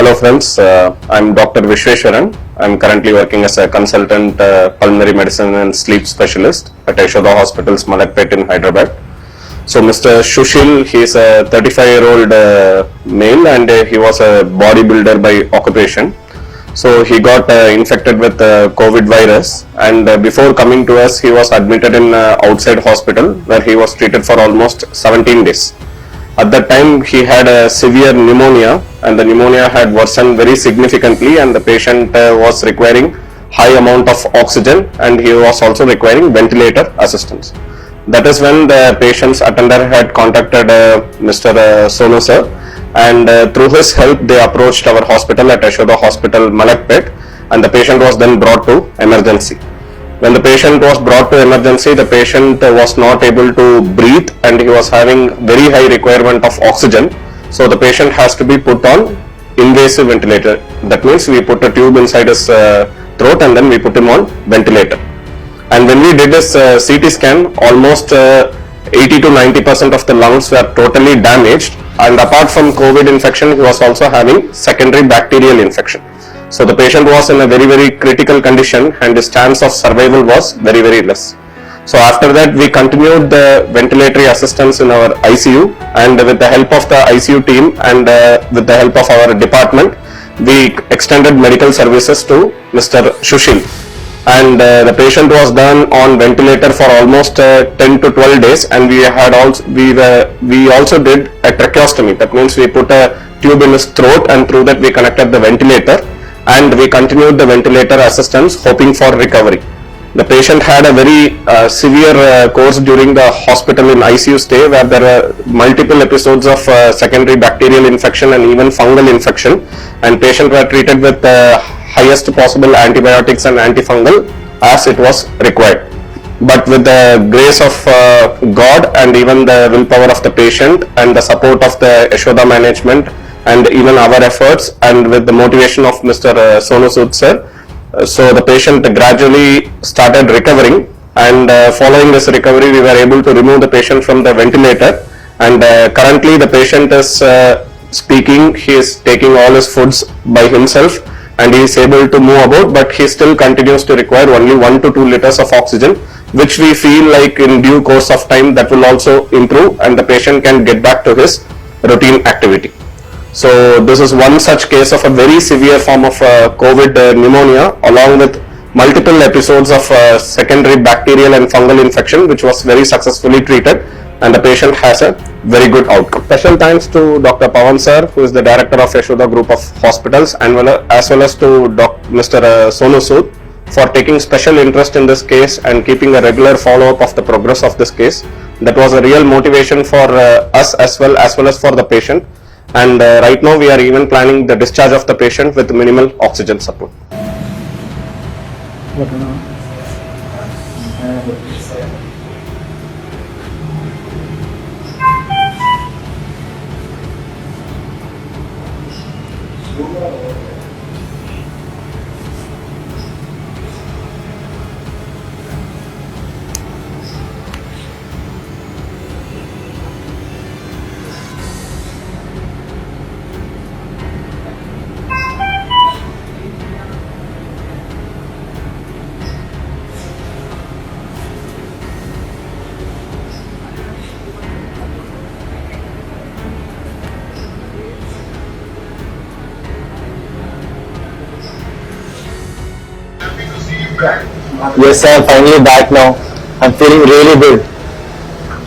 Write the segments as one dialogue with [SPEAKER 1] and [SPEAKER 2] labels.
[SPEAKER 1] Hello friends, I'm Dr. Vishweshwaran. I'm currently working as a consultant pulmonary medicine and sleep specialist at Yashoda Hospitals, Malakpet in Hyderabad. So Mr. Shushil, he is a 35-year-old male and he was a bodybuilder by occupation. So he got infected with COVID virus, and before coming to us, he was admitted in outside hospital where he was treated for almost 17 days. At that time, he had a severe pneumonia, and the pneumonia had worsened very significantly, and the patient was requiring high amount of oxygen, and he was also requiring ventilator assistance. That is when the patient's attender had contacted Mr. Sonu sir, and through his help, they approached our hospital at Yashoda Hospital, Malakpet, and the patient was then brought to emergency. When the patient was brought to emergency, the patient was not able to breathe and he was having very high requirement of oxygen. So the patient has to be put on invasive ventilator. That means we put a tube inside his throat and then we put him on ventilator. And when we did this CT scan, almost 80 to 90% of the lungs were totally damaged. And apart from COVID infection, he was also having secondary bacterial infection. So the patient was in a very critical condition and his chance of survival was very less. So after that we continued the ventilatory assistance in our ICU, and with the help of the ICU team and with the help of our department, we extended medical services to Mr. Shushil. And the patient was done on ventilator for almost 10 to 12 days, and we also did a tracheostomy. That means we put a tube in his throat and through that we connected the ventilator, and we continued the ventilator assistance hoping for recovery. The patient had a very severe course during the hospital in ICU stay, where there were multiple episodes of secondary bacterial infection and even fungal infection, and patients were treated with highest possible antibiotics and antifungal as it was required. But with the grace of God and even the willpower of the patient and the support of the Yashoda management and even our efforts, and with the motivation of Mr. Sonu Sood sir, so the patient gradually started recovering, and following this recovery we were able to remove the patient from the ventilator, and currently the patient is speaking, he is taking all his foods by himself and he is able to move about, but he still continues to require only 1 to 2 liters of oxygen, which we feel like in due course of time that will also improve and the patient can get back to his routine activity. So this is one such case of a very severe form of COVID pneumonia, along with multiple episodes of secondary bacterial and fungal infection, which was very successfully treated, and the patient has a very good outcome. Special thanks to Dr. Pawan sir, who is the director of Yashoda Group of Hospitals, and as well as to Mr. Sonu Sood for taking special interest in this case and keeping a regular follow-up of the progress of this case. That was a real motivation for us as well as for the patient. And right now we are even planning the discharge of the patient with minimal oxygen support.
[SPEAKER 2] Yes, sir, I'm finally back now. I'm feeling really good.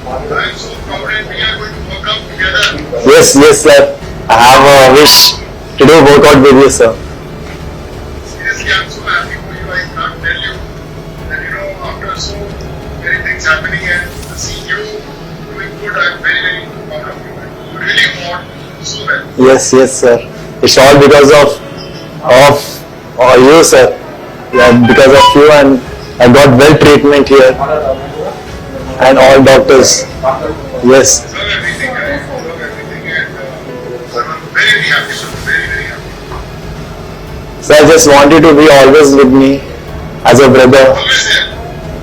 [SPEAKER 3] I'm so confident we are going to work out together.
[SPEAKER 2] Yes, sir. I have a wish to do workout with you, sir.
[SPEAKER 3] Seriously, I'm so happy for you. I can't tell you that, after so many things happening and seeing you doing good, I'm very proud of you. You really want so well.
[SPEAKER 2] Yes, sir. It's all because of you, sir. Yeah, because of you, and I got well treatment here and all doctors. Yes.
[SPEAKER 3] Deserve everything, and I'm very happy, sir. Very happy.
[SPEAKER 2] So I just want you to be always with me as a brother.
[SPEAKER 3] Always there,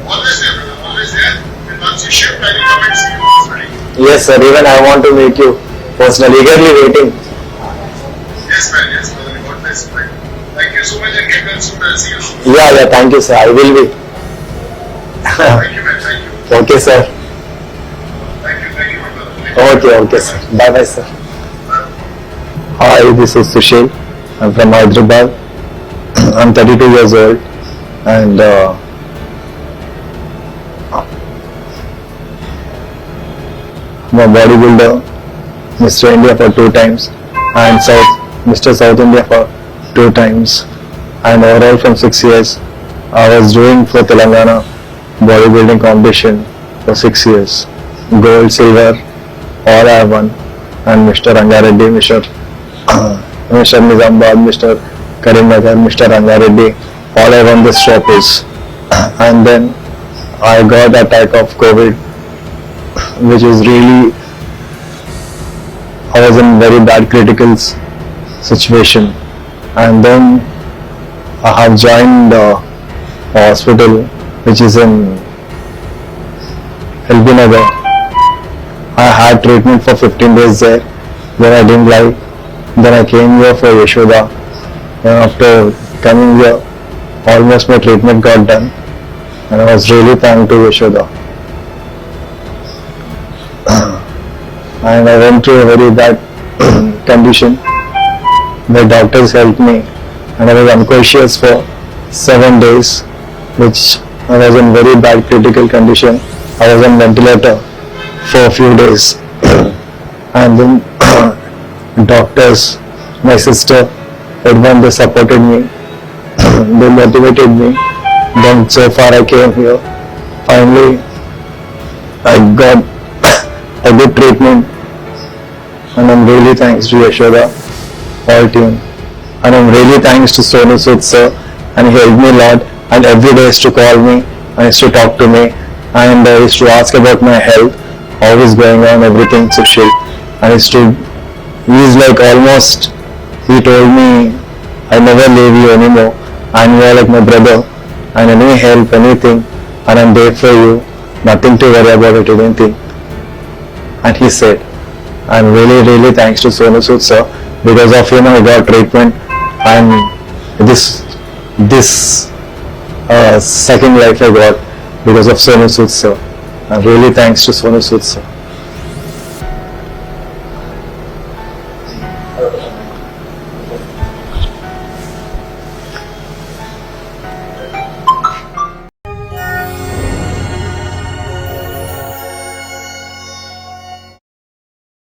[SPEAKER 3] brother. Always there. And once you shift, I will come and see you personally.
[SPEAKER 2] Yes, sir. Even I want to meet you personally. Eagerly waiting.
[SPEAKER 3] Yes, man. Yes, brother. so much and get well soon. I'll see you soon.
[SPEAKER 2] Yeah, thank you, sir. I will be.
[SPEAKER 3] Thank you, man. Thank you.
[SPEAKER 2] Okay, sir.
[SPEAKER 3] Thank you, my brother. Thank you.
[SPEAKER 2] Okay, sir. Bye, sir. Hi, this is Sushil. I'm from Hyderabad. I'm 32 years old, and I'm a bodybuilder, Mr. India for 2 times, and Mr. South India for 2 times, and overall from 6 years. I was doing for Telangana bodybuilding competition for 6 years. Gold, silver, all I have won, and Mr. Rangareddy, Mr. Nizamabad, Mr. Karimnagar, Mr. Rangareddy, all I won this trophies. And then I got attack of COVID, which is really, I was in very bad critical situation. And then I have joined a hospital which is in LB Nagar. I had treatment for 15 days there. Then I didn't like. Then I came here for Yashoda. And after coming here, almost my treatment got done. And I was really thankful to Yashoda. And I went through a very bad condition. The doctors helped me. And I was unconscious for 7 days, which I was in very bad critical condition. I was on ventilator for a few days. And then doctors, my sister, everyone, they supported me. They motivated me. Then so far I came here. Finally, I got a good treatment. And I'm really thanks to Yashoda, all team. And I'm really thanks to Sonu Sood sir. And he helped me a lot. And every day he used to call me and he used to talk to me. And he used to ask about my health, how is going on, everything, Sushil. And he's like almost, he told me, I never leave you anymore. And you are like my brother. And any help, anything, and I'm there for you. Nothing to worry about it, anything. And he said, and really thanks to Sonu Sood sir. Because of him I got treatment. And this second life I got because of Sonu Sood sir. And really thanks to Sonu Sood sir.